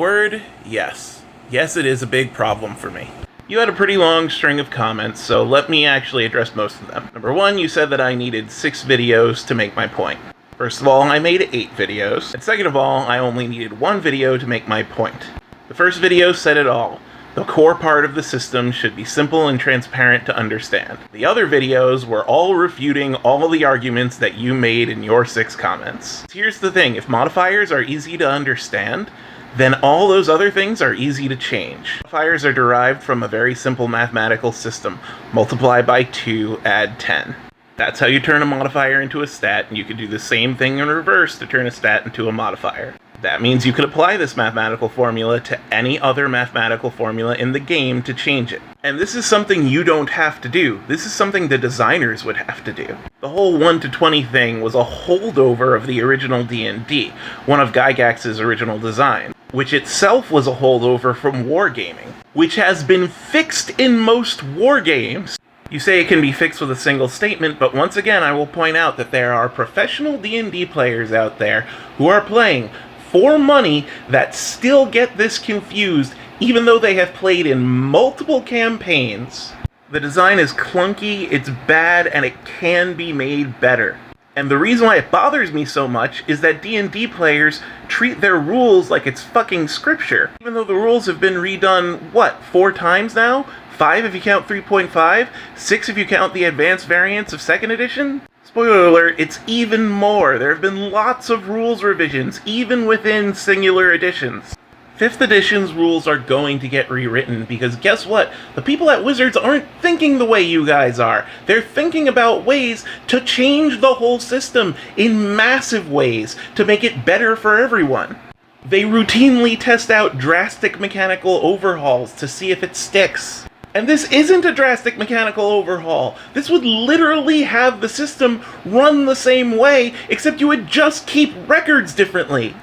Word, yes. Yes, it is a big problem for me. You had a pretty long string of comments, so let me actually address most of them. Number one, you said that I needed 6 videos to make my point. First of all, I made 8 videos. And second of all, I only needed 1 video to make my point. The first video said it all. The core part of the system should be simple and transparent to understand. The other videos were all refuting all the arguments that you made in your 6 comments. Here's the thing, if modifiers are easy to understand, then all those other things are easy to change. Modifiers are derived from a very simple mathematical system. Multiply by 2, add 10. That's how you turn a modifier into a stat, and you can do the same thing in reverse to turn a stat into a modifier. That means you could apply this mathematical formula to any other mathematical formula in the game to change it. And this is something you don't have to do. This is something the designers would have to do. The whole 1 to 20 thing was a holdover of the original D&D, one of Gygax's original design, which itself was a holdover from Wargaming, which has been fixed in most wargames. You say it can be fixed with a single statement, but once again I will point out that there are professional D&D players out there who are playing for money that still get this confused, even though they have played in multiple campaigns. The design is clunky, it's bad, and it can be made better. And the reason why it bothers me so much is that D&D players treat their rules like it's fucking scripture. Even though the rules have been redone, what, 4 times now? 5 if you count 3.5? 6 if you count the advanced variants of 2nd edition? Spoiler alert, it's even more. There have been lots of rules revisions, even within singular editions. 5th edition's rules are going to get rewritten, because guess what? The people at Wizards aren't thinking the way you guys are. They're thinking about ways to change the whole system in massive ways to make it better for everyone. They routinely test out drastic mechanical overhauls to see if it sticks. And this isn't a drastic mechanical overhaul. This would literally have the system run the same way, except you would just keep records differently.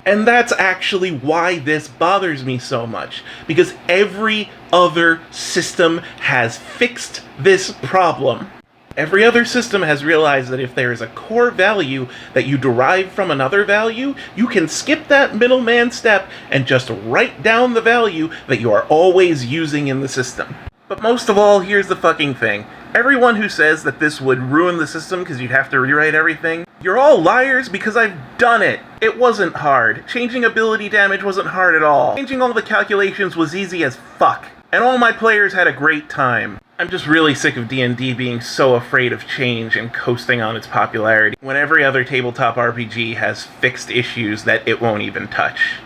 And that's actually why this bothers me so much, because every other system has fixed this problem. Every other system has realized that if there is a core value that you derive from another value, you can skip that middleman step and just write down the value that you are always using in the system. But most of all, here's the fucking thing. Everyone who says that this would ruin the system because you'd have to rewrite everything, you're all liars because I've done it. It wasn't hard. Changing ability damage wasn't hard at all. Changing all the calculations was easy as fuck. And all my players had a great time. I'm just really sick of D&D being so afraid of change and coasting on its popularity, when every other tabletop RPG has fixed issues that it won't even touch.